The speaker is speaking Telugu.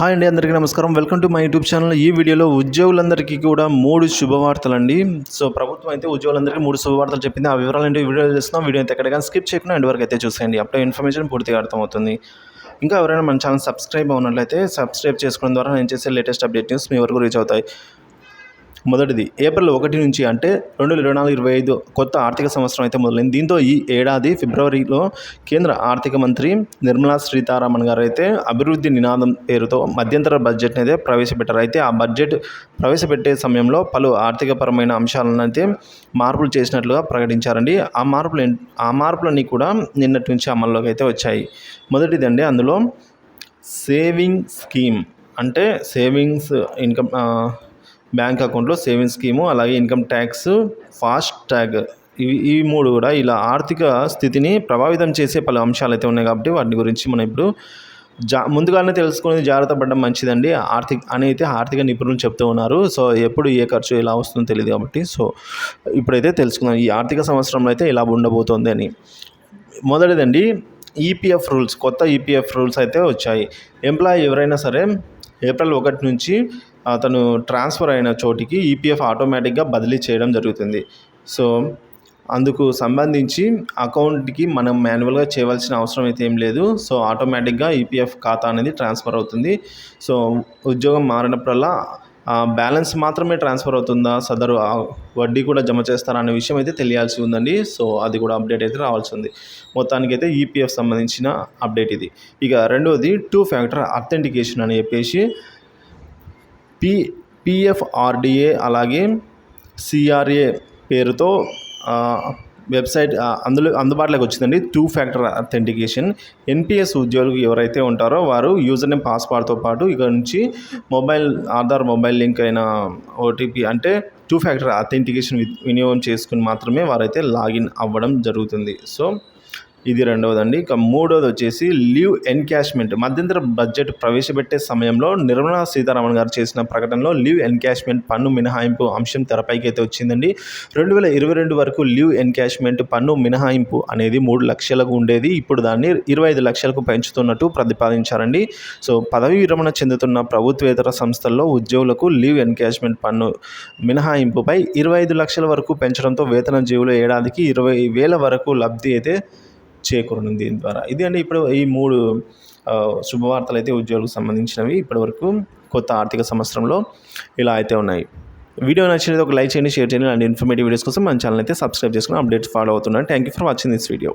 హాయ్ అండి, అందరికీ నమస్కారం. Welcome to my YouTube channel. ఈ వీడియోలో ఉద్యోగులందరికీ కూడా 3 శుభవార్తలండి. సో ప్రభుత్వం అయితే ఉద్యోగులందరికీ 3 శుభవార్తలు చెప్పింది. ఆ వివరాలు ఏంటి వీడియోలో చూస్తున్నాం. వీడియో అయితే ఎక్కడికైనా స్కిప్ చేయకుండా ఎండ్ వరకు అయితే చూసేయండి. అప్పుడే ఇన్ఫర్మేషన్ పూర్తిగా అర్థమవుతుంది. ఇంకా ఎవరైనా మన ఛానల్ సబ్స్క్రైబ్ అవునట్లయితే సబ్స్క్రైబ్ చేసుకోవడం ద్వారా నేను చేసే లేటెస్ట్ అప్డేట్ న్యూస్ మీ వరకు రీచ్ అవుతాయి. మొదటిది ఏప్రిల్ 1 నుంచి అంటే 2024-25 కొత్త ఆర్థిక సంవత్సరం అయితే మొదలైంది. దీంతో ఈ ఏడాది ఫిబ్రవరిలో కేంద్ర ఆర్థిక మంత్రి నిర్మలా సీతారామన్ గారు అయితే అభివృద్ధి నినాదం పేరుతో మధ్యంతర బడ్జెట్ని అయితే ప్రవేశపెట్టారు. అయితే ఆ బడ్జెట్ ప్రవేశపెట్టే సమయంలో పలు ఆర్థికపరమైన అంశాలను అయితే మార్పులు చేసినట్లుగా ప్రకటించారండి. ఆ మార్పులన్నీ కూడా నిన్నటి నుంచి అమల్లోకి అయితే వచ్చాయి. మొదటిదండి, అందులో సేవింగ్ స్కీమ్ అంటే సేవింగ్స్ ఇన్కమ్ బ్యాంక్ అకౌంట్లో సేవింగ్స్ స్కీము, అలాగే ఇన్కమ్ ట్యాక్స్, ఫాస్ట్ ట్యాగ్, ఈ మూడు కూడా ఇలా ఆర్థిక స్థితిని ప్రభావితం చేసే పలు అంశాలు అయితే ఉన్నాయి. కాబట్టి వాటి గురించి మనం ఇప్పుడు ముందుగానే తెలుసుకునేది జాగ్రత్త పడడం మంచిదండి. ఆర్థిక నిపుణులు చెప్తూ ఉన్నారు. సో ఎప్పుడు ఏ ఖర్చు ఎలా వస్తుందో తెలియదు కాబట్టి సో ఇప్పుడైతే తెలుసుకుందాం ఈ ఆర్థిక సంవత్సరంలో అయితే ఇలా ఉండబోతోంది అని. మొదటిదండి, ఈపీఎఫ్ రూల్స్. కొత్త ఈపీఎఫ్ రూల్స్ అయితే వచ్చాయి. ఎంప్లాయీ ఎవరైనా సరే ఏప్రిల్ 1 నుంచి అతను ట్రాన్స్ఫర్ అయిన చోటికి ఈపీఎఫ్ ఆటోమేటిక్గా బదిలీ చేయడం జరుగుతుంది. సో అందుకు సంబంధించి అకౌంట్కి మనం మాన్యువల్గా చేయవలసిన అవసరం అయితే ఏం లేదు. సో ఆటోమేటిక్గా ఈపీఎఫ్ ఖాతా అనేది ట్రాన్స్ఫర్ అవుతుంది. సో ఉద్యోగం మారినప్పుడల్లా బ్యాలెన్స్ మాత్రమే ట్రాన్స్ఫర్ అవుతుందా, సదరు వడ్డీ కూడా జమ చేస్తారా అనే విషయం అయితే తెలియాల్సి ఉందండి. సో అది కూడా అప్డేట్ అయితే రావాల్సి ఉంది. మొత్తానికైతే ఈపీఎఫ్ సంబంధించిన అప్డేట్ ఇది. ఇక రెండవది 2 ఫ్యాక్టర్ అథెంటికేషన్ అని చెప్పేసి పిఎఫ్ఆర్డిఏ అలాగే సిఆర్ఏ పేరుతో వెబ్సైట్ అందుబాటులోకి వచ్చిందండి. 2 ఫ్యాక్టర్ అథెంటికేషన్. ఎన్పిఎస్ ఉద్యోగులు ఎవరైతే ఉంటారో వారు యూజర్ నేమ్ పాస్వర్డ్తో పాటు ఇక నుంచి ఆధార్ మొబైల్ లింక్ అయిన ఓటీపీ అంటే 2 ఫ్యాక్టర్ అథెంటికేషన్ వినియోగం చేసుకుని మాత్రమే వారైతే లాగిన్ అవ్వడం జరుగుతుంది. సో ఇది రెండవదండి. ఇక మూడవది వచ్చేసి లీవ్ ఎన్కాష్మెంట్. మధ్యంతర బడ్జెట్ ప్రవేశపెట్టే సమయంలో నిర్మలా సీతారామన్ గారు చేసిన ప్రకటనలో లీవ్ ఎన్కాష్మెంట్ పన్ను మినహాయింపు అంశం తెరపైకి అయితే వచ్చిందండి. 2022 వరకు లీవ్ ఎన్కాష్మెంట్ పన్ను మినహాయింపు అనేది 3 లక్షలకు ఉండేది. ఇప్పుడు దాన్ని 25 లక్షలకు పెంచుతున్నట్టు ప్రతిపాదించారండి. సో పదవీ విరమణ చెందుతున్న ప్రభుత్వేతర సంస్థల్లో ఉద్యోగులకు లీవ్ ఎన్కాష్మెంట్ పన్ను మినహాయింపుపై 25 లక్షల వరకు పెంచడంతో వేతన జీవులు ఏడాదికి 20,000 వరకు లబ్ధి అయితే చేకూరనుంది దీని ద్వారా. ఇది అండి ఇప్పుడు ఈ 3 శుభవార్తలు అయితే ఉద్యోగులకు సంబంధించినవి. ఇప్పటివరకు కొత్త ఆర్థిక సంవత్సరంలో ఇలా అయితే ఉన్నాయి. వీడియో నచ్చినది ఒక లైక్ చేయండి, షేర్ చేయండి. అండ్ ఇన్ఫర్మేటివ్ వీడియోస్ కోసం మన ఛానల్ అయితే సబ్స్క్రైబ్ చేసుకుని అప్డేట్స్ ఫాలో అవుతున్నాను. Thank you for watching this video.